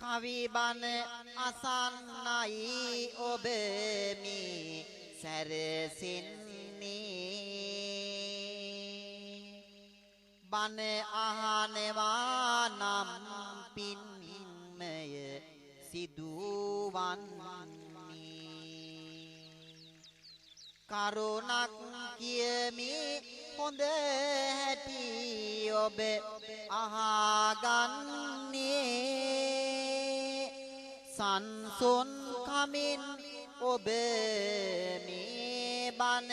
කවි බණ අසන්නයි ඔබ මේ සැරසෙන්නේ බණ අහනවා නම් පින්මය සිදුවන්නේ කරුණක් කියමි හොඳ හැටි ඔබ අහගන්නේ සංසොන් කමින් ඔබ මේ බණ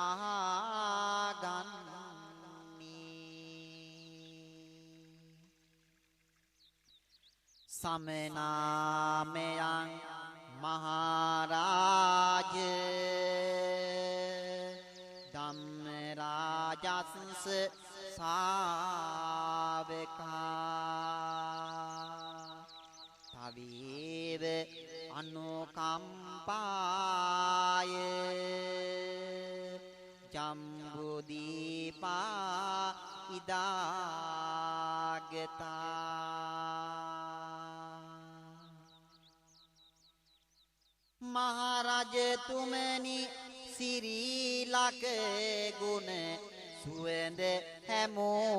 අහගන්නේ සමනාමයන් මහරාජ ධම්මරාජස්ස සාවකා තවීව අනුකම්පාය ජම්බුදීපා ඉදාගතා මහරජතුමනි සිරිලක ගුණ සුවඳ හැමෝ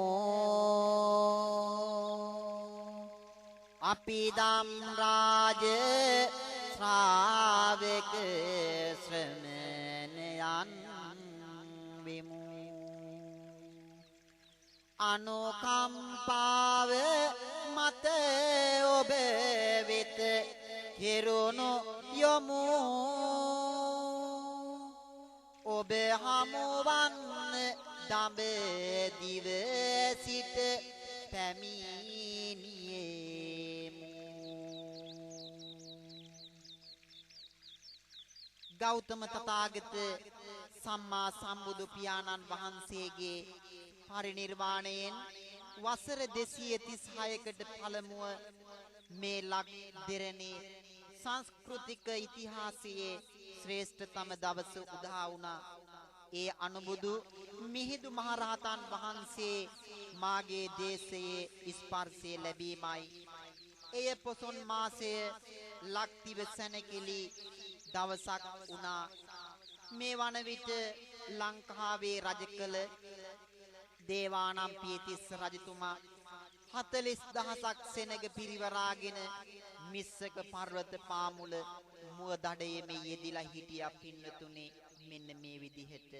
අපි දම් රාජ ශ්‍රාවක ශ්‍රමණයන් වෙමු අනුකම්පාව මත ඔබ වෙත කෙරුණු යමු ඔබ හමුවන්න දඹදිව සිට පැමිණියෙමු ගෞතම තථාගත සම්මා සම්බුදු පියාණන් වහන්සේගේ පරිනිර්වාණයෙන් වසර 236කට පළමුව මේ ලක් දෙරණේ සංස්කෘතික ඉතිහාසයේ ශ්‍රේෂ්ඨතම දවස උදා වුණා. ඒ අනුබුදු මිහිඳු මහරහතන් වහන්සේ මාගේ දේශයේ ස්පර්ශය ලැබීමයි. එය පොසොන් මාසයේ ලක්තිව සැනකෙලි දවසක් වුණා. මේ වන විට ලංකාවේ රජ කළ දේවානම් පියතිස්ස රජතුමා 40,000ක් සෙනග පිරිවරාගෙන මිස්සක පර්වත පාමුල මුව දඩයේ මේ යෙදිලා හිටියා පින්නතුනේ මෙන්න මේ විදිහට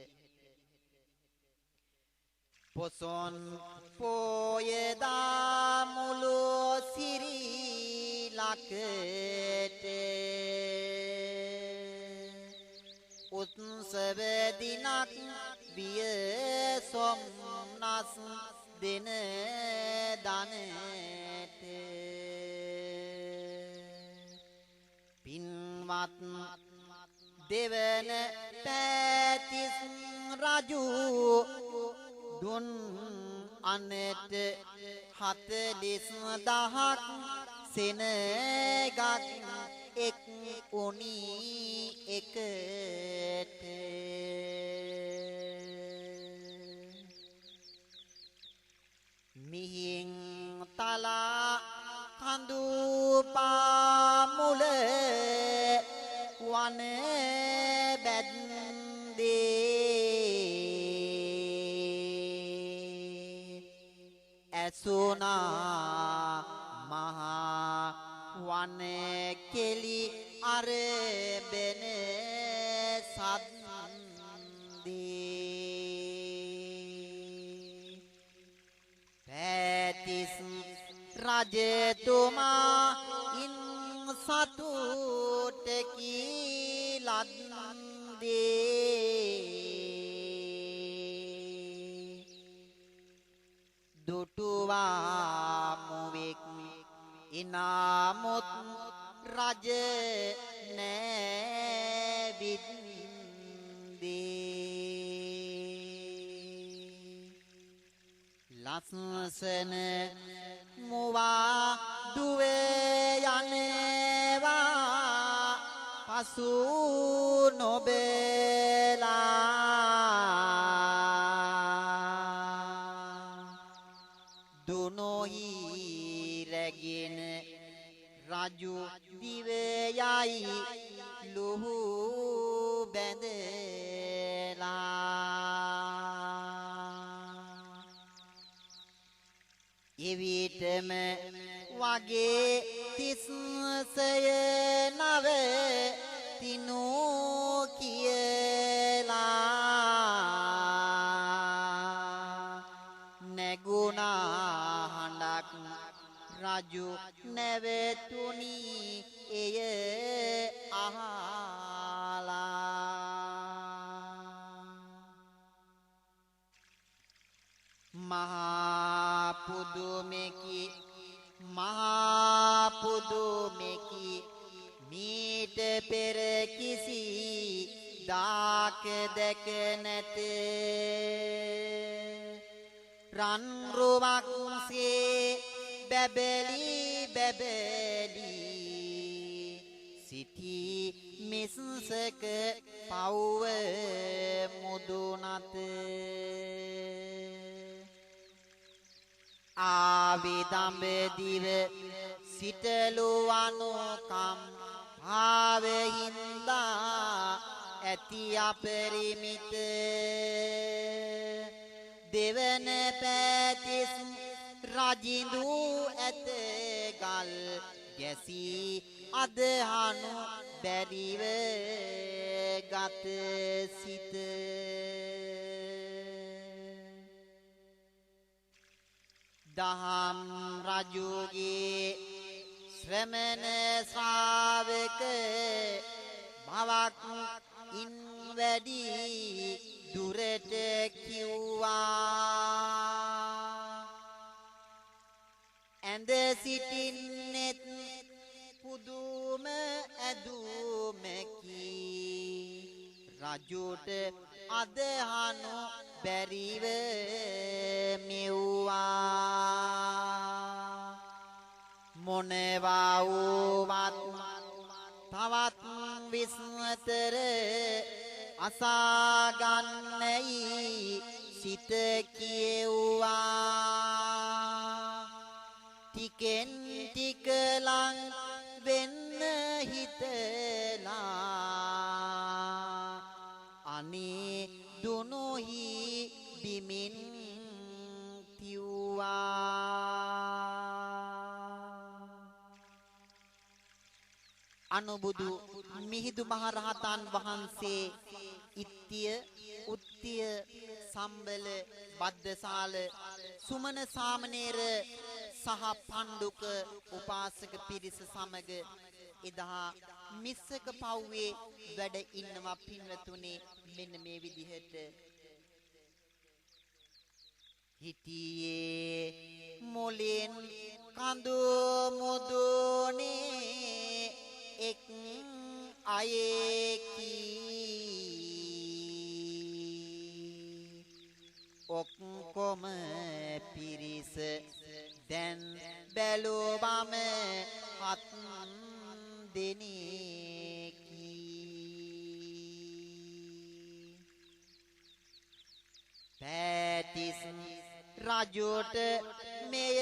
පොසොන් පෝයදා මුළු සිරි ලකට උත්සව දිනක් විය සොම්නස් දින දනට පින්වත් දෙවන පැතිස් රජු දුන් අනට 40,000ක් සෙනගක් එක් උනී එකට මිහින් තලා කඳු පාමුල වන බැද්දේ ඇසුනා මහා වන කෙලි අරබෙන සද්දේ පැතිස් රජතුමා ඉන් සතුටකි ලද්දේ දුටුවා මුවෙක් ඉනාමුත් රජ නෑවිද්දී ලස්සන මුවා දුවේ යනවා පසු නොබෙලා දුනොහි රැගෙන ලුහු බැඳලා එවිටම වගේ තිස්සය නව තිනු කියලා නැගුණා හඬක් රජු නැවතුණි එය අහලා මහා පුදුමෙකි මීට පෙර කිසි දාක දැක නැත රන් රුවක්සේ බැබලි සිටි මිසක පව්ව මුදුනත ආවිදඹදිව සිටලුවනුකම් භාවහින්දා ඇති අපරිමිත දෙවන පැතිස් රජිඳු ඇත ගල් ගැසී අදහනු බැරිව ගත සිත දහම් රජුගේ ශ්‍රමණ ශ්‍රාවක බවක් ඉන් වැඩි දුරට කිව්වා ඇඳ සිටින්නෙත් පුදුම ඇදුමකි රජුට අදහනු බැරිව මෙව්වා මොනවා වුවත් තවත් විස්තර අසාගන්නයි සිත කියෙව්වා ටිකෙන් ටික ලං වෙන්න හිතලා අනේ දුනුහි බිමින් තිව්වා අනුබුදු මිහිඳු මහරහතන් වහන්සේ ඉත්තිය උත්තිය සම්බල බද්දසාල සුමන සාමණේර සහ පණ්ඩුක උපාසක පිරිස සමග එදා මිස්සක පව්වේ වැඩ ඉන්නවා පින්වතුනි මෙන්න මේ විදිහට හිටියේ මොලෙන් කඳු මුදුනේ එක් අයෙකි ඔක්කොම පිරිස දැන් බැලුවම හත් දෙනෙකි පැටිස් රජුට මෙය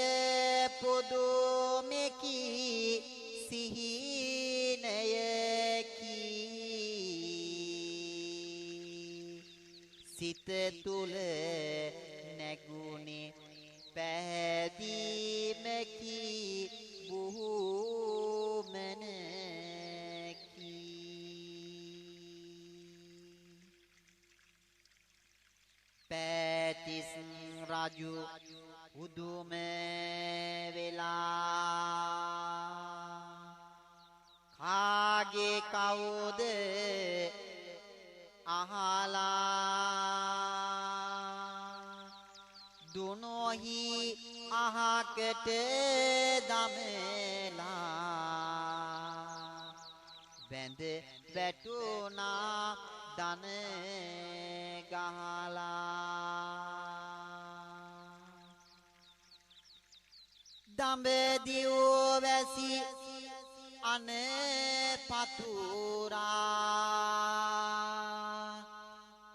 පුදුමෙකි සිහිනයකි සිත තුල නැගුණේ පැහැදීමකි බුහුමනකි පැටිස් රජු උදුම වෙලා කාගේ කවුද අහලා දුනොහි අහකට දමලා වැඳ වැටුණා දන ගහලා දඹදිව වැසි අන පතුරා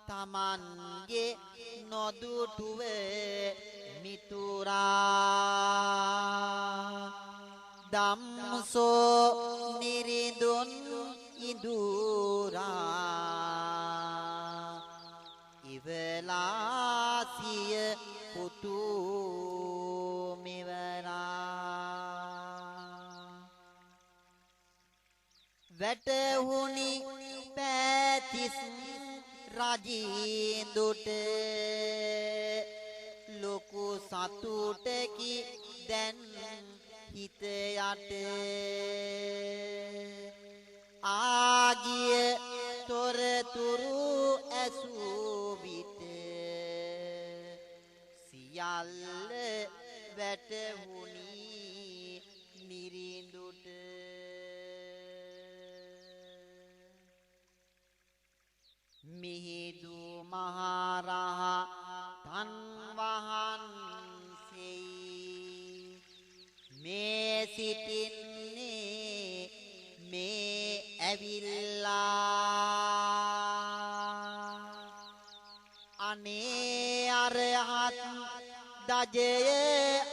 තමන්ගේ නොදුටුව මිතුරා දම්සෝ නිරිඳුන් ඉඳුරා ඉවලාසිය පුතු වැටහුණි පැතිස් රජින්දුට ලොකු සතුටකි දැන් හිත යට ආගිය තොරතුරු ඇසූ විට සියල්ල වැටහුණි නිරිඳුට මිහිඳු මහරහතන් වහන්සේ මේ සිටින්නේ මේ ඇවිල්ලා අනේ අරහත් දජය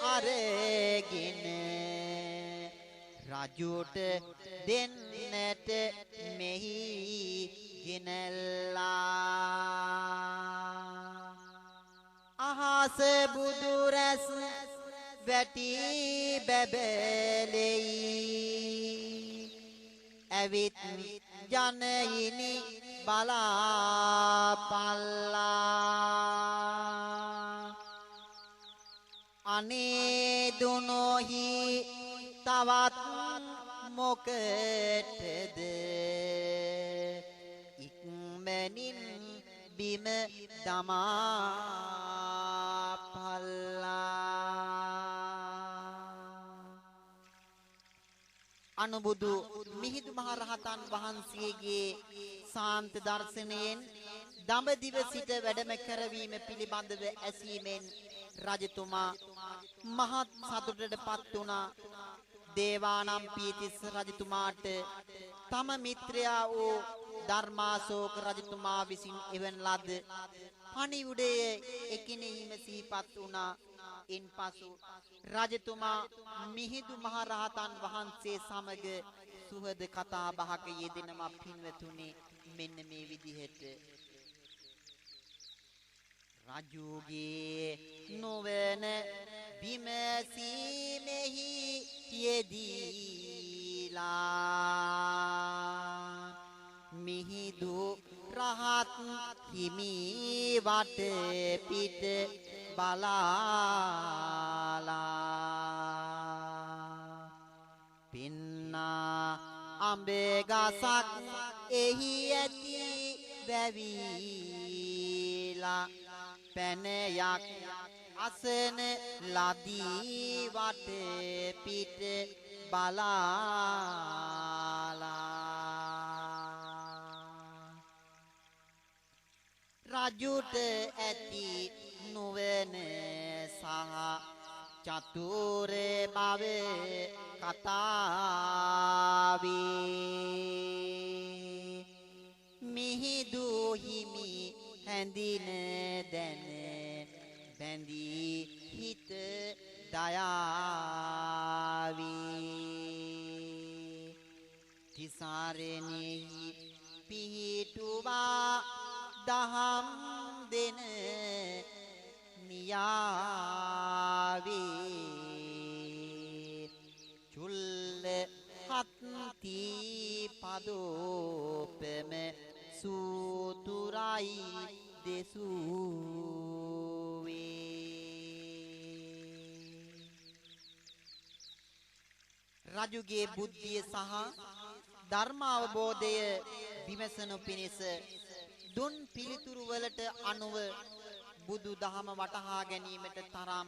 අරගෙන රජුට දෙන්නට මෙහි ගෙනල්ලා අහස බුදු රැස් වැටි බැබලෙයි ඇවිත් ජනයිනි බලාපල්ලා අනේ දුනොහි තවත් මොකටද ඉක්මනින් බිම දමා පල්ලා අනුබුදු මිහිඳු මහරහතන් වහන්සේගේ සාන්ත දර්ශනයෙන් දඹදිව සිට වැඩම කරවීම පිළිබඳව ඇසීමෙන් රජතුමා මහත් සතුටටපත් වුණා. දේවානම්පියතිස්ස රජතුමාට තම මිත්‍රයා වූ ධර්මාශෝක රජතුමා විසින් එවන ලද පණිවුඩය එකිනෙහිම සිහිපත් වුණා. ඉන්පසු රජතුමා මිහිඳු මහරහතන් වහන්සේ සමග සුහද කතා බහක යෙදෙනවා පින්වතුනි. මෙන්න මේ විදිහට රජුගේ නොවන බිමසීමෙහි යෙදීලා මිහිඳු රහත් හිමි වට පිට බලාලා පින්නා අඹේ ගසක් එහි ඇති වැවිලා පැනයක් අසන ලදී වට පිට බලාලා රජුට ඇති නුවණ සහ චතුර බව කතාවේ මිහිඳු හිමි හැඳින දැන බැඳී හිත දයාවී තිසරණෙහි පිහිටුවා දහම් දෙන නියාවේ චුල්ල හත්ති පදෝපම සූතුරයි දෙසුවේ රජුගේ බුද්ධිය සහ ධර්මාවබෝධය විමසනු පිණිස දුන් පිළිතුරු වලට අනුව බුදු දහම වටහා ගැනීමට තරම්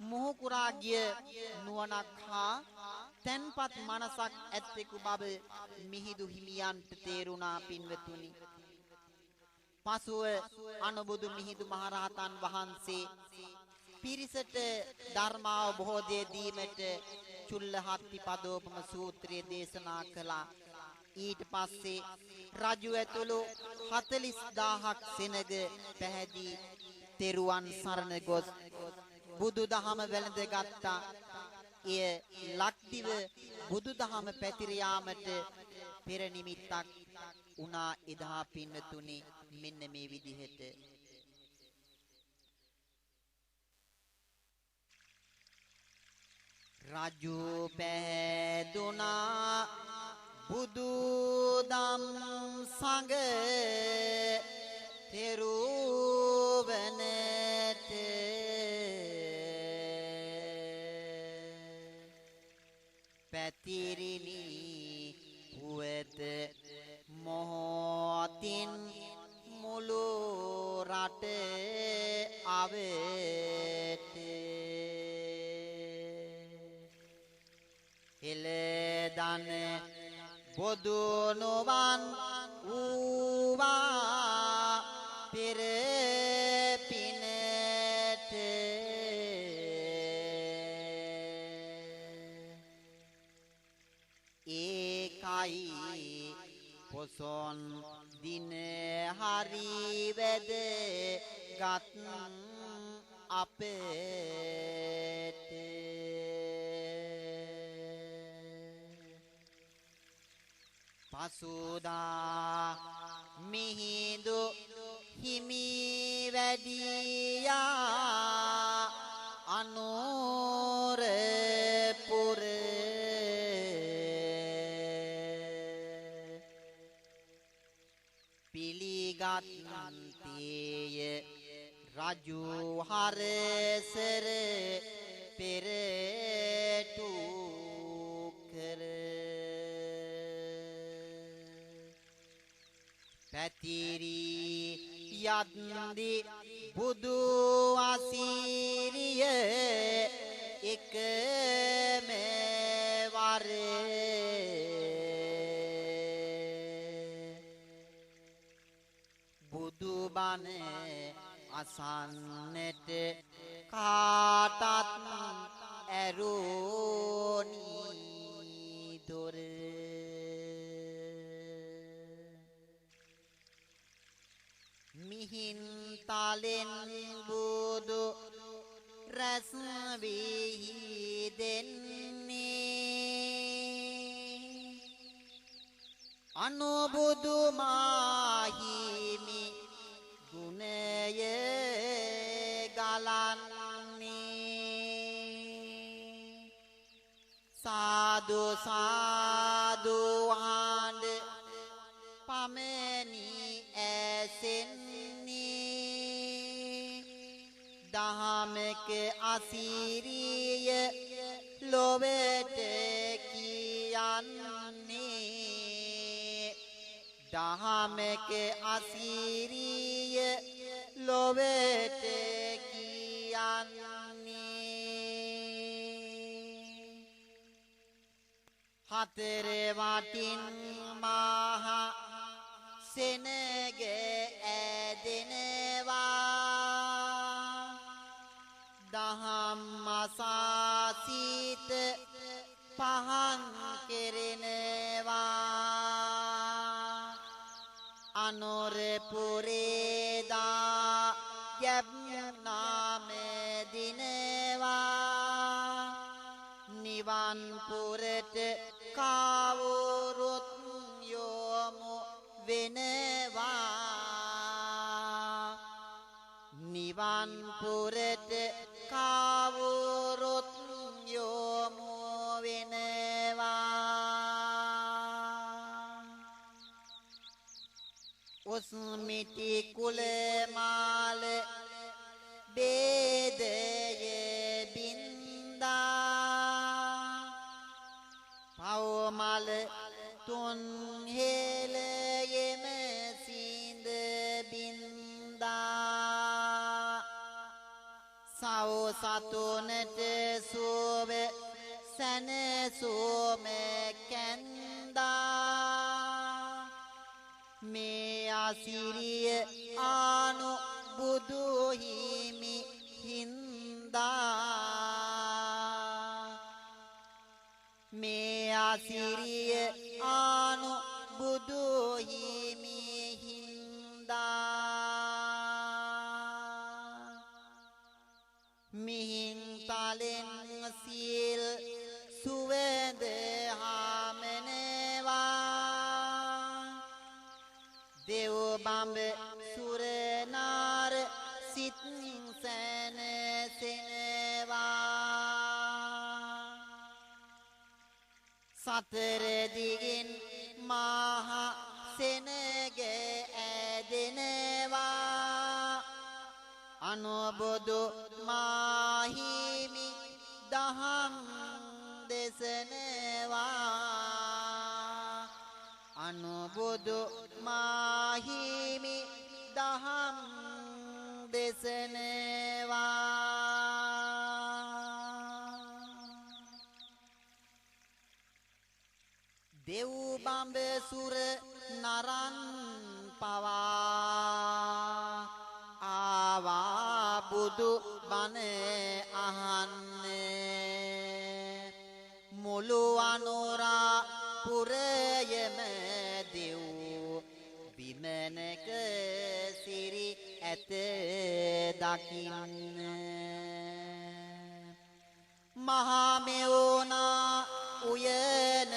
මොහුකුරා ගිය නුවණක් හා තන්පත් මනසක් ඇත්තෙකු බව මිහිඳු හිමියන්ට තේරුණා. පින්වතුනි, පසුව අනුබුදු මිහිඳු මහරහතන් වහන්සේ පිරිසට ධර්මාවබෝධය දීමට චුල්ලහත්ති පදෝපම සූත්‍රය දේශනා කළා. ඊට පස්සේ රජු ඇතුළු 40000ක් සෙනග පැහැදී තෙරුවන් සරණ ගොස් බුදුදහම වැළඳගත්තා. එය ලක්දිව බුදුදහම පැතිර යාමට පෙර නිමිත්තක් උනා එදා පින්නතුනි මෙන්න මේ විදිහට රජු පැදුනා බුදු දම් සංග තෙරුවනට පැතිරිනි පුවත මොහොතින් මුළු රට අවට එළදන බොදු නොවන් වූවා පෙර පිනට ඒකයි පොසොන් දින හරි වැද ගත් අපට පසුදා මිහිඳු හිමි වැඩියා අනුරපුර පිළිගත්තේය රජු හරසර පෙරටු කර පැතිරි යද්දි බුදු අසීරිය එකම වරේ බුදු බණ අසන්නට කාටත් ඇරෝනි දොර මිහින්තලෙන් බුදු රැස් වී දෙන්නේ අනුබුදු මාහිමි ගුණය ගලන්නේ සාදු සාදු ආඬ පමණි ඇසෙන්නේ දහමක අසීරිය ලොවට කියන්නේ දහමක අසීරිය ලොවට කියන්නේ හතර වටින් මහ සෙනග ඇදෙනවා දහම් මසාසිත පහන් කෙරෙනවා අනුරපුරේදා යබ්නාම දිනවා නිවන් පුරට කවුරුත් යොමු වෙනවා නිවන් පුරට කවුරුත් යොමු වෙනවා උස්මිටි කුල මාල බේදය බින්දා පවමල තුන් හෙලයෙම සිඳ බින්දා සව සතුනට සුව සැනසුම කැන්දා මේ අසිරිය ආනු බුදු හිමි හින්දා මේ අසිරිය ආනු බුදු හිමි හින්දා මිහින්තලෙන් සිල් සුවඳ හමනවා බඹ සුරනාර සිත් සැනසෙනවා සතර දිගින් මහ සෙනග ඇදෙනවා අනුබුදු මාහිමි දහම් දෙසනවා අනුබුදු මාහිමි දහම් දෙසනවා දෙව් බඹ සුර නරන් පවා ආවා බුදු බණ අහන්නේ මුළු අනුරා පුරයම දෙව් විමනක සිරි ඇත දකින්න මහා මෙවුනා උයන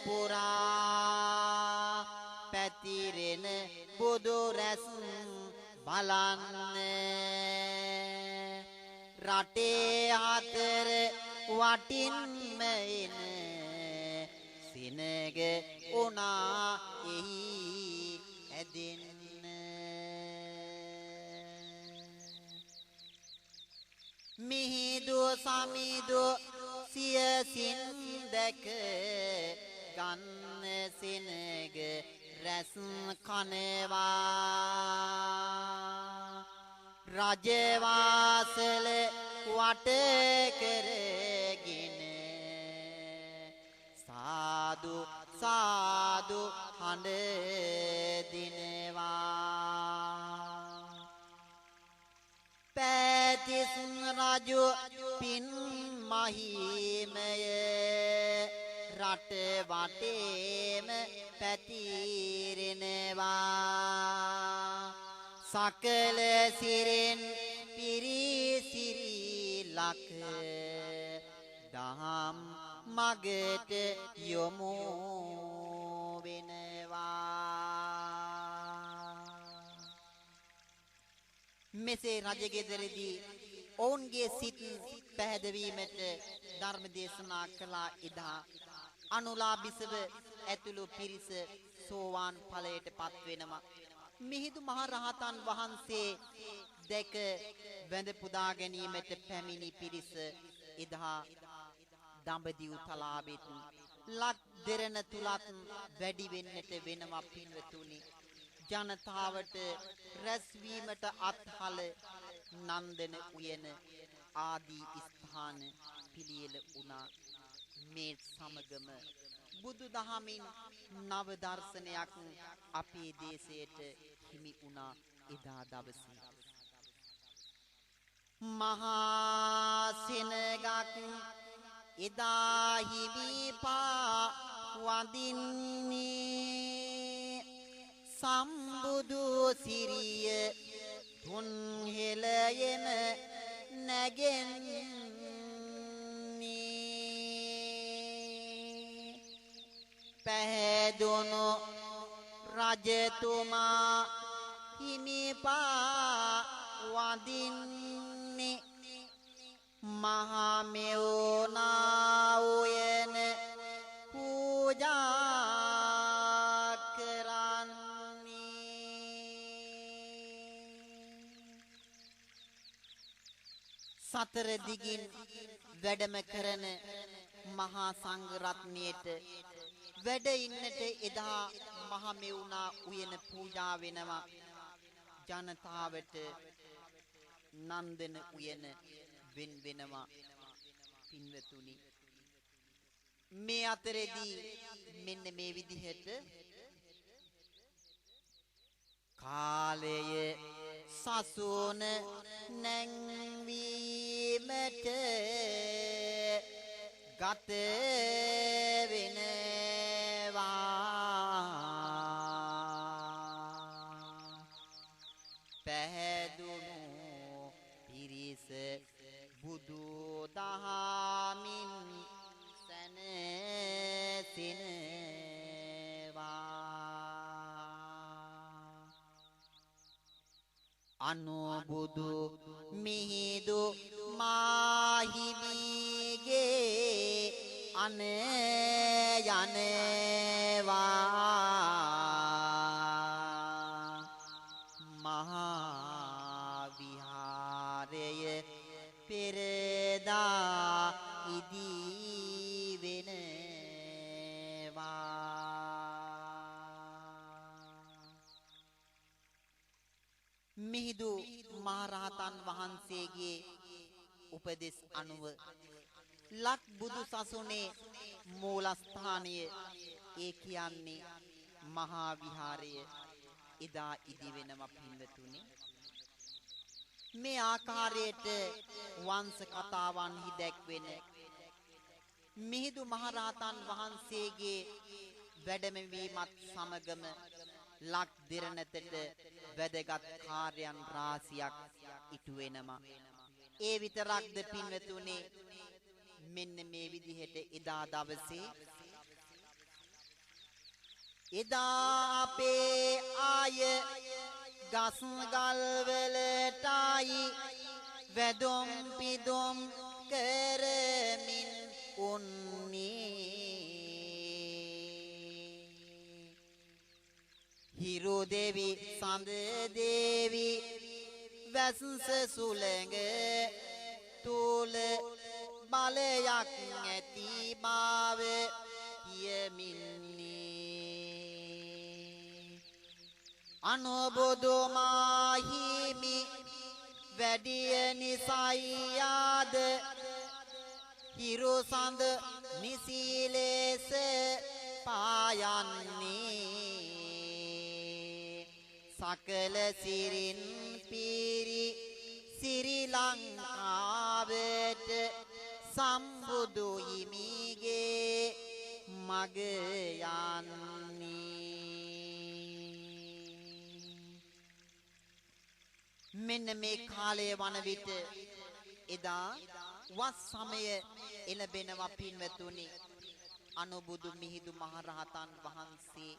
පුරා පැතිරෙන බුදු රැස් බලන්න රටේ හතර වටින්ම එන සිනග උනා එහි ඇදෙන්න මිහිදු සමිදු සියසින් දැක ගන්න සිනග රැස් කනවා රජවාසල වට කරගෙන සාදු සාදු හඬ දිනවා පැතිස් රජු පින් මහිමය රට වටේම පැතිරෙනවා සකල සිරෙන් පිරිසිරි ලක දහම් මගට යොමු වෙනවා මෙසේ රජගෙදරදී ඔවුන්ගේ සිත් පැහැදවීමට ධර්ම දේශනා කළා එදා අනුලාභිසව ඇතුළු පිරිස සෝවාන් ඵලයට පත් වෙනවා මිහිඳු මහ රහතන් වහන්සේ දැක වැඳ පුදා ගැනීමට පැමිණි පිරිස එදා දඹදිව් තලාවෙත් ලක් දෙරණ තුලත් වැඩි වෙන්නට වෙනවා පින්වතුනි ජනතාවට රැස්වීමට අත්හල නන්දන උයන ආදී ස්ථාන පිළියෙල වුණා මේ සමගම බුදු දහමින් නව දර්ශනයක් අපේ දේශයට හිමි වුණා එදා දවසේ මහා සෙනගක් එදා හිමි පා වඳින්නේ සම්බුදු සිරිය තුන් හෙළයම නැගෙන්නේ පැහැදුණු රජතුමා හිමිපා වඳින්නේ මහා මෙවුනා උයන පූජා සතර දිගින් වැඩම කරන මහා සංඝ රත්නයට වැඩ ඉන්නට එදා මහ මෙවුනා උයන පූජා වෙනවා ජනතාවට නන්දන උයන වෙන් වෙනවා පින්වතුනි මේ අතරේදී මෙන්න මේ විදිහට කාලය සසුන නැංවීමට ගත වෙනවා පැහැදුණු පිරිස බුදු දහමින් සැනසෙනවා අනුබුදු මිහිදු මාහිමිගේ අන යනවා මහා විහාරය පෙරදා ඉදී වෙනවා මිහිදු මහරහතන් වහන්සේගේ උපදෙස් අනුව ලක් බුදු සසුනේ මූලස්ථානය ඒ කියන්නේ මහා විහාරය එදා ඉදි වෙනවා පින්වතුනි මේ ආකාරයට වංශ කතාවන්හි දැක්වෙන මිහිදු මහරහතන් වහන්සේගේ වැඩමවීමත් සමගම ලක් දෙරණතට වැදගත් කාර්යයන් රාශියක් ඉටු වෙනවා. ඒ විතරක්ද පින්වතුනේ මෙන්න මේ විදිහට එදා දවසේ එදා අපේ ආය ගස් ගල් වලටයි වැදුම් පිදුම් කරමින් උන්නේ හිරු දෙවි සඳ දෙවි වැස්ස සුළඟ තුල බලයක් ඇති බව කියමින්නේ අනුබුදු මාහිමි වැඩිය නිසයියාද හිරු සඳ නිසීලෙස පායන්නේ සකල සිරින් පිරි සිරි ලංකාවට සම්බුදු හිමිගේ මග යන්නේ මෙන්න මේ කාලය වන විට එදා වස් සමය එළබෙනවා පින්වතුනි අනුබුදු මිහිදු මහරහතන් වහන්සේ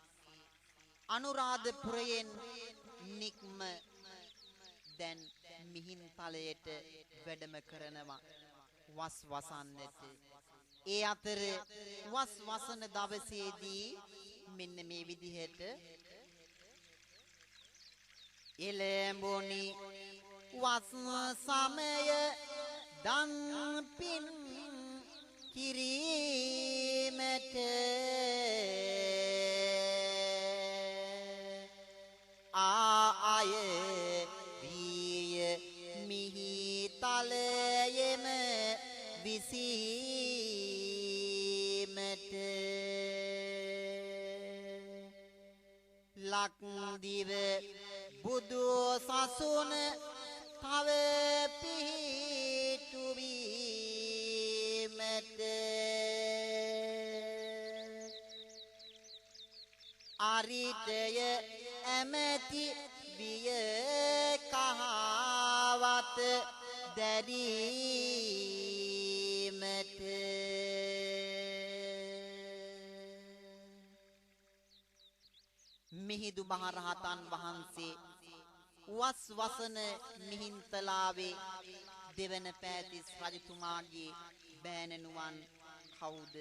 අනුරාධපුරයෙන් නික්ම දැන් මිහින්තලයට වැඩම කරනවා වස් වසන්නට ඒ අතර වස් වසන දවසේදී මෙන්න මේ විදිහට එළඹුණි වස් සමය දන් පින් කිරීමට ආය විය මිහිතලයෙම විසීමට ලක්දිව බුදු සසුන තව පිහිටුවීමට අරිටය ඇමැති විය කහවත දැරීමට මිහිදු මහරහතන් වහන්සේ වස් වසන මිහින්තලාවේ දෙවන පෑතිස් රජතුමාගේ බෑණනුවන් කවුද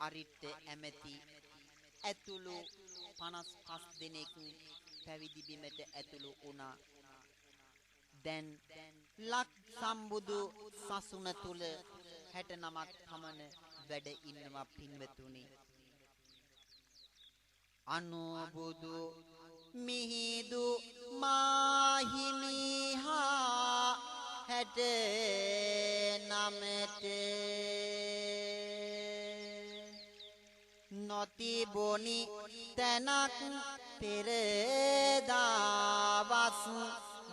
අරිට්ට ඇමැති ඇතුළු 55 දෙනෙක් පැවිදි බිමට ඇතුළු වුණා. දැන් ලක් සම්බුදු සසුන තුල 69ක් පමණ වැඩ ඉන්නවා පින්වතුනි. අනුබුදු මිහිදු මාහිමිහා 69ට නොතිබුණි තැනක් පෙරදාවස්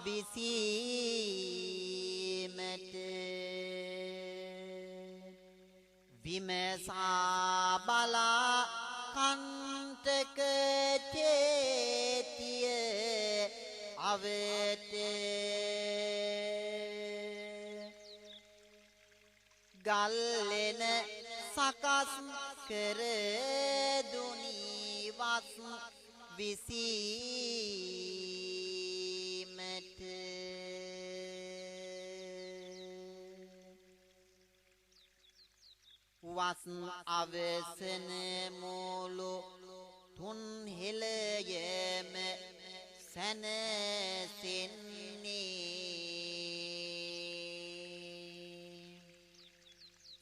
විසීමට විමසා බලා කන්ටක චේතිය අවට ගල්ලෙන සකස් කර දුනි වස් විසීමට අවසන මූලු තුන් හෙළයම සැනසෙන්නේ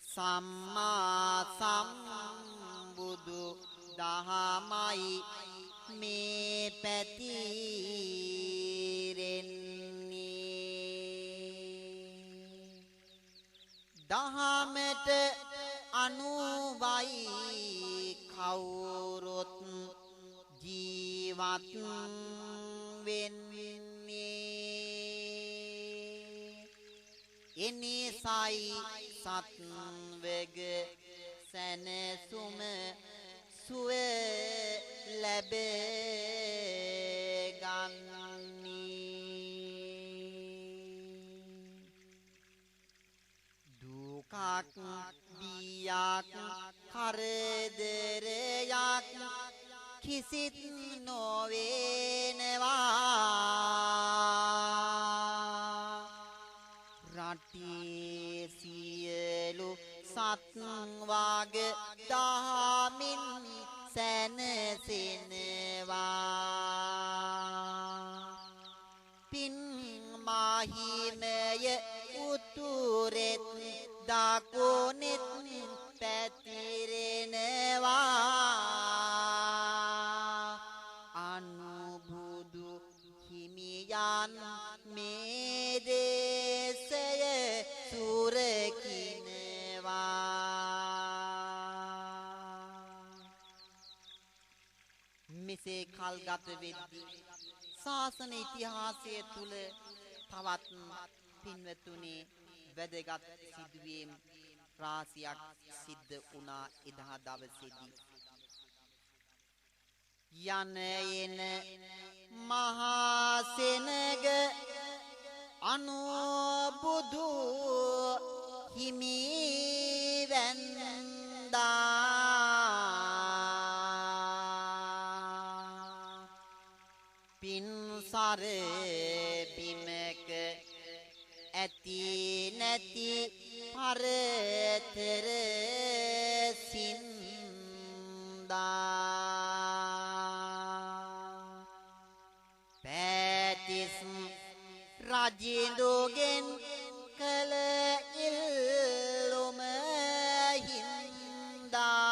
සම්මා සම්බුදු දහමයි මේ පැතිරෙන්නේ දහමට අනුවයි කවුරුත් ජීවත් වෙන්නේ එනිසයි සත්වග සැනසුම සුව ලැබගන්නේ දුකක් බියක් කරදරයක් කිසිත් නොවේනවා රටේ සියලු සත්වග දහමින් සැනසෙනවා පින් මහිමය උතුරෙත් දකුණෙත් පැතිරෙනවා අනුබුදු හිමියන් මේ දේශය සුරකිනවා මෙසේ කල්ගත වෙද්දී ශාසන ඉතිහාසය තුල තවත් පින්වතුනි වැදගත් සිදුවීම් රාශියක් සිද්ධ වුණා එදා දවසේදී යන එන මහා සෙනග අනුබුදු හිමි වැන්දා පින්සර බිමක ඇති නැති පරතර සින්දා පැතිස් රජින්දුගෙන් කළ ඉල්ලුම හින්දා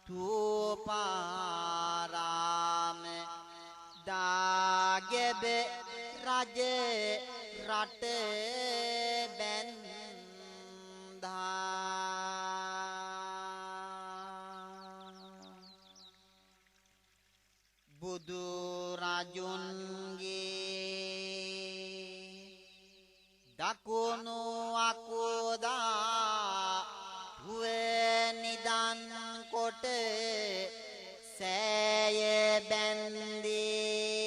තුපාරාම දාගෙබ රජ රට බැන්දා බුදු රජුන්ගේ දකුණු අකුදා හුව නිදන් කොට සෑය බැන්දේ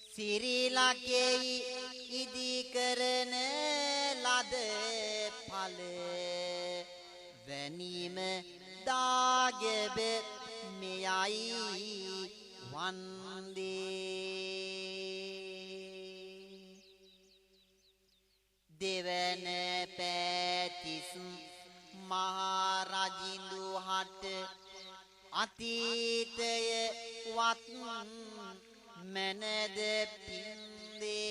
සිරිලකෙහි ඉදි කරන ලද ඵල වැනීම දාගෙබ මෙයයි වන්දේ දෙවන පැතිස් මහරජින්දු හට අතීතය වත් මනද පින්දේ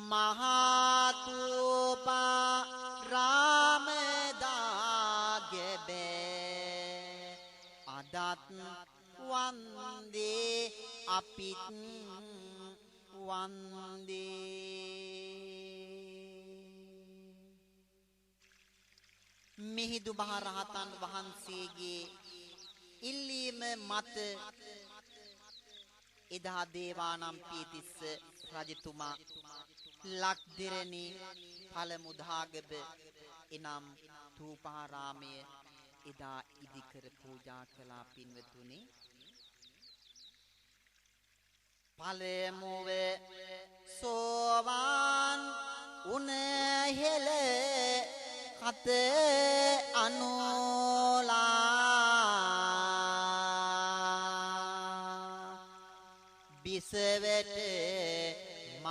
මහාතුපා රාමදාගෙබේ අදත් වන්දේ අපිත් වන්දේ මිහිඳු මහ රහතන් වහන්සේගේ ඉල්ලීම මත එදා දේවානම්පියතිස්ස රජතුමා ලක්දිරණි පළමු දාගබ එනම් ථූපාරාමය එදා ඉදිකර පූජා කළා පින්වතුනි පළමුව සෝවාන් උන හෙළ කත අනුලා බිසවට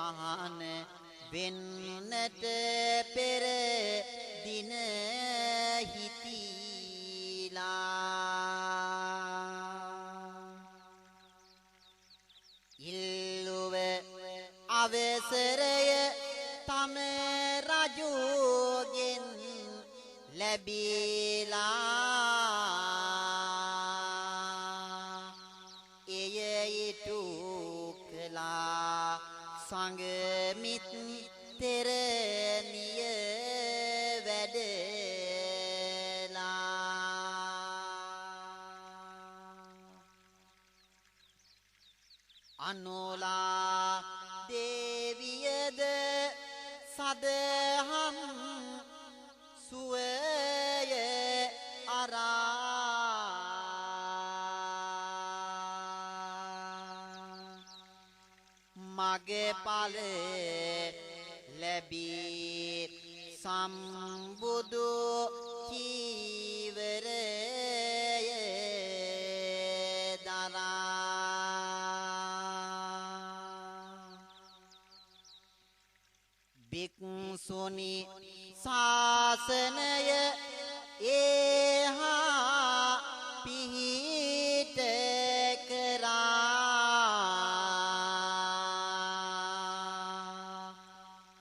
මහාන වෙන්නට පෙර දින හිතිලා ඉල්ලුව අවසරය තම රජුගෙන් ලැබිලා එය ඊටු කළා සංගමිත් තෙරණිය වැඩලා අනෝලා දේවියද සදහම් සුවය අරා මගේ ඵල ලැබී සම්බුදු චීවරය භික්ෂුනි ශාසනය ඒහා පිහිට කරා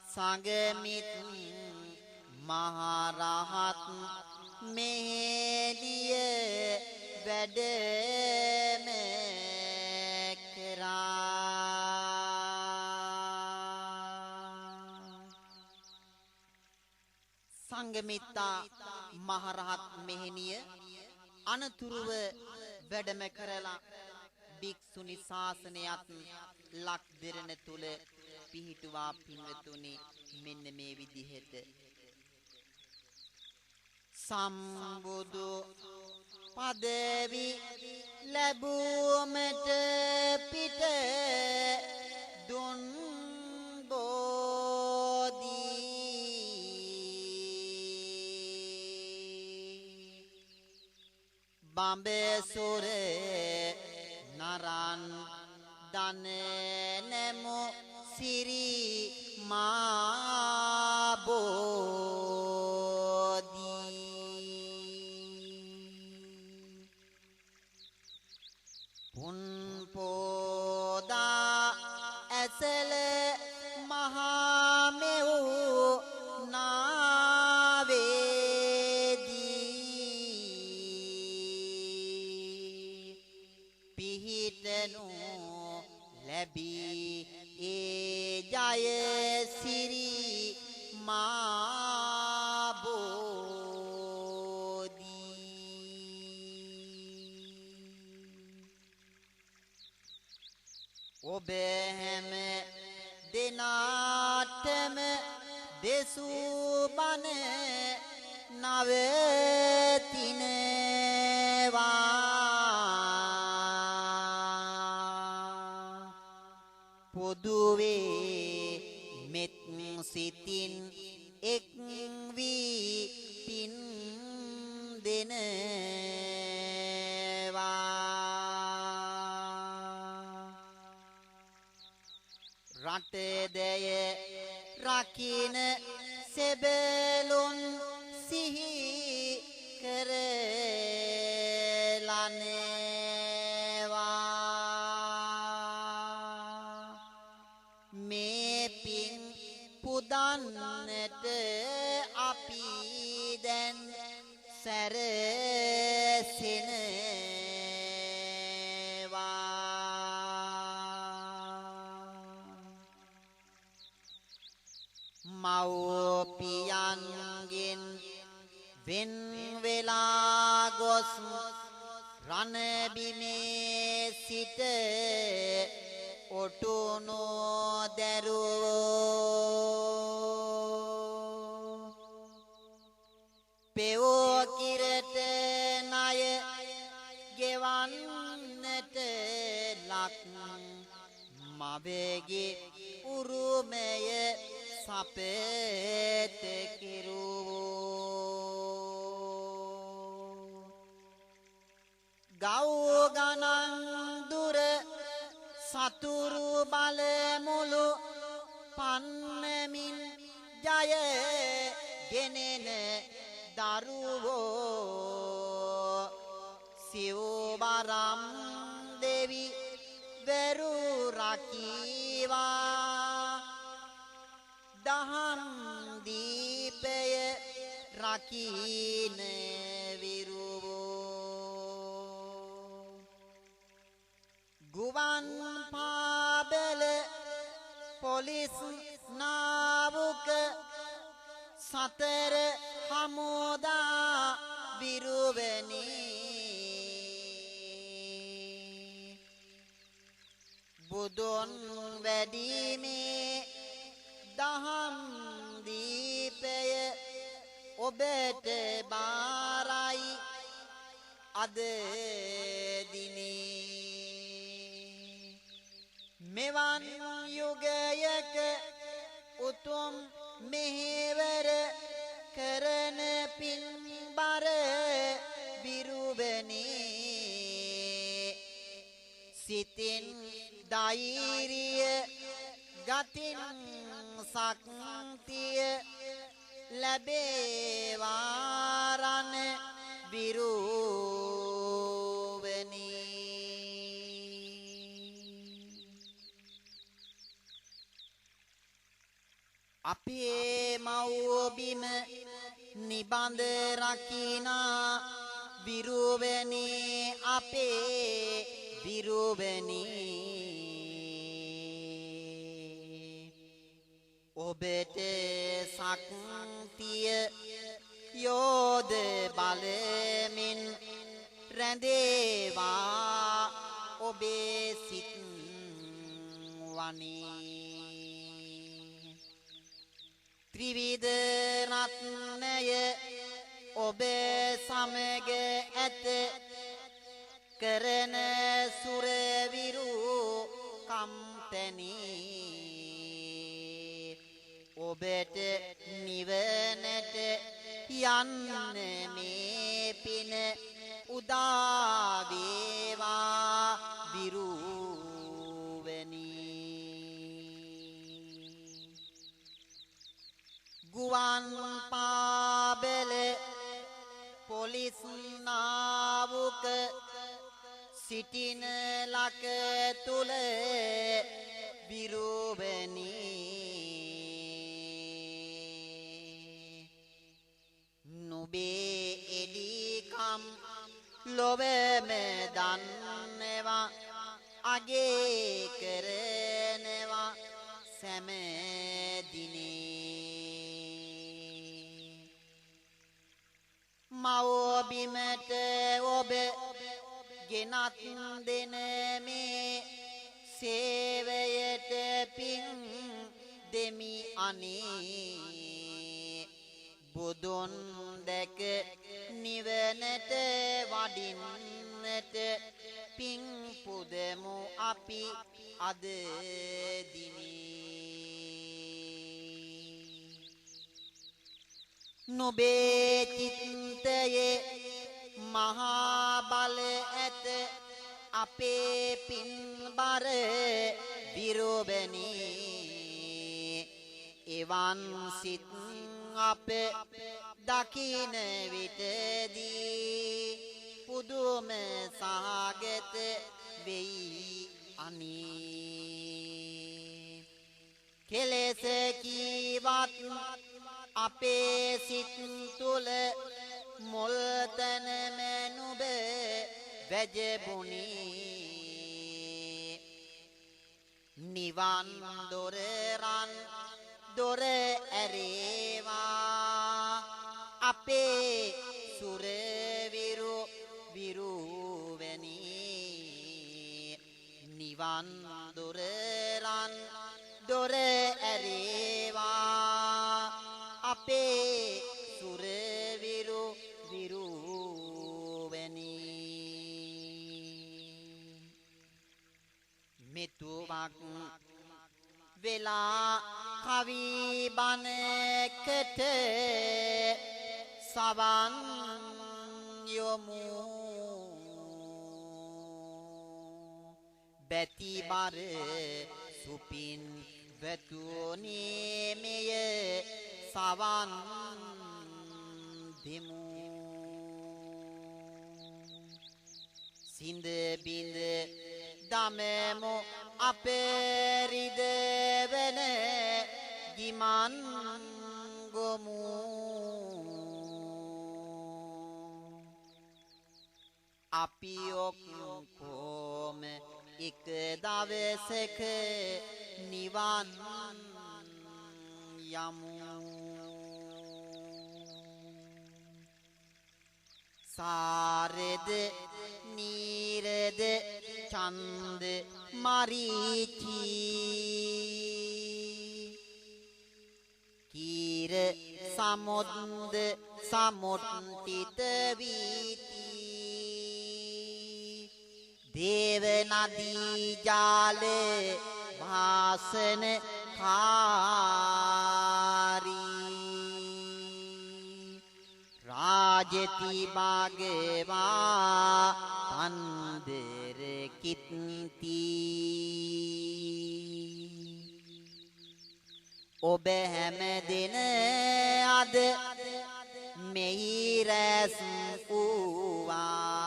සංගමිත් මහරහත් මෙහෙලිය වැඩම සංගමිත්තා මහරහත් මෙහෙණිය අනතුරුව වැඩම කරලා භික්ෂුනි ශාසනයත් ලක් දෙරණ තුල පිහිටුවා පින්වතුනි මෙන්න මේ විදිහට සම්බුදු පදවි ලැබුමට පිට දුන් බඹසුර නරන් දන නමු සිරි මාබෝදී පුන් පෝදා ඇසල මහාමෙව් ලැබී ඒ ජය සිරි මාබෝදී ඔබ හැම දෙනාටම දෙසූ බණ නවතිනවා පොදුවේ මෙත් සිතින් එක් වී පින් දෙනවා රටදය රකින සෙබළුන් සිහි කරලනවා මේ පින් පුදන්නට අපි දැන් සැරසෙනවා මව්පියන්ගෙන් වෙන් වෙලා ගොස් රණ බිමේ සිට ඔටුනෝ දැරුවෝ පෙවෝ කිරට ණය ගෙවන්නට ලක් මවගේ උරුමය සපේත කිරුවෝ ගව් ගණන් දුර සතුරු බල මුළු පන්නමින් ජය ගෙනෙන දරුවෝ සිව්වරම් දෙවි වෙරු රකීවා දහම් දීපය රකීන විරුවෝ ගුවන් පාබල පොලිස් නාවුක සතර හමුදා විරුවනි බුදුන් වැඩීමේ දහම් දීපය ඔබට බාරයි අද දිනේ මෙවන් යුගයක උතුම් මෙහෙවර කරන පින්බර විරුවනි සිතින් ධෛර්යය ගතින් ශක්තිය ලැබේවා රණ විරුවනි අපේ මව්බිම නිබඳ රකිනා විරුවනි අපේ විරුවනි ඔබට ශක්තිය යෝධ බලමින් රැඳේවා ඔබේ සිත් වනී ත්‍රිවිධ රත්නය ඔබ සමග ඇත කරන සුරවිරු කම්තනි ඔබට නිවනට යන්න මේ පින උදා වේවා විරුවනි ගුවන් පාබල පොලිස් නාවුක සිටින ලක තුල විරුවනි නුබේ එඩිකම් ලොවම දන්නවා අගේ කරනවා සෑම දිනේ මව්බිමට ඔබ ගෙනත් දෙන මේ සේවයට පින් දෙමි අනේ බුදුන් දැක නිවනට වඩින්නට පින් පුදමු අපි අද දිනේ නුබේ චිත්තයේ මහා බල ඇත අපේ පින්බර විරුවනි එවන් සිත් අප දකින විටදී පුදුම සහගත වෙයි අනේ කෙලෙස කීවත් අපේ සිත් තුල මුල්තන මනුබ වැජබුනි නිවන් දොරරන් දොර ඇරේවා අපේ සුරවිරු විරුවනි නිවන් දොරරන් දොර ඇරේවා අපේ සුරවිරු විරුවනි මෙතුවක් වෙලා කවි බණකට සවන් යොමු බැතිබර සුපින් වැතුනේ මෙය සවන් දෙමු සිඳ බිඳ දමමු අපරිද වෙන ගිමන් ගොමු අපි ඔක්කොම එක දවසක නිවන් යමු සාරද නීරද චන්ද මරීචි කීර සමුද්ද සමුට්ටිත වීති දේව නදී ජාල භාසන කාරී රාජති භාගවා පන්දර කිත්ති ඔබ හැම දින අද මෙහි රැස් වූවා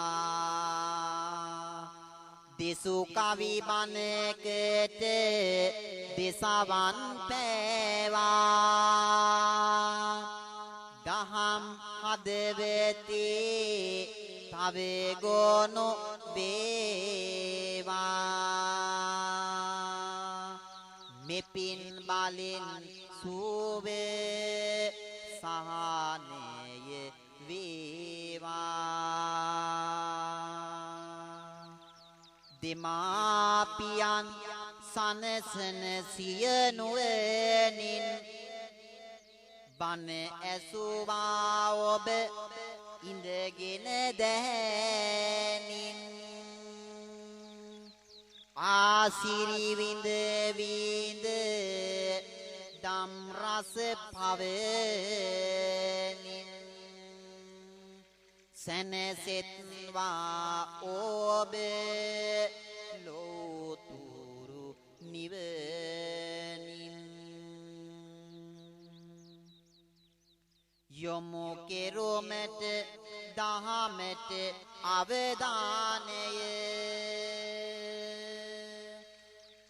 දෙසු කවි බණකට දෙසවන් පෑවා දහම් හදවතේ තව ගොනු වේවා මෙපින් බලෙන් සුවේ සහනය වේවා දෙමාපියන් සනසන සියනුවනින් බණ ඇසුවා ඔබ ඉඳගෙන දැනින් ආසිරි විඳ විඳ දම් රස පවනින් සැනසෙත්වා ඔබ ලෝතුරු නිවනින් යොමු කෙරුමට දහමට අවධානය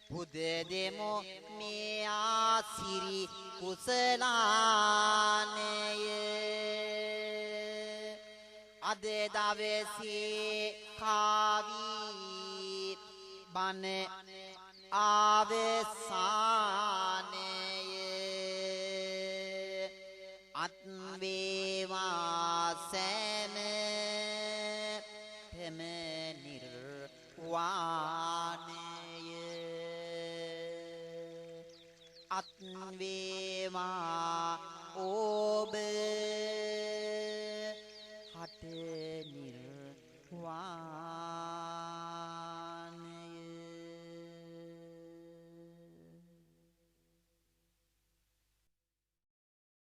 පුද දෙමු මේ ආසිරි කුසලානය අද දවසේ කාවී බණ අවසානය අත් වේවා සෑම පෙම නිර්වාණය අත් වේවා ඔබ හට නිර්වාණය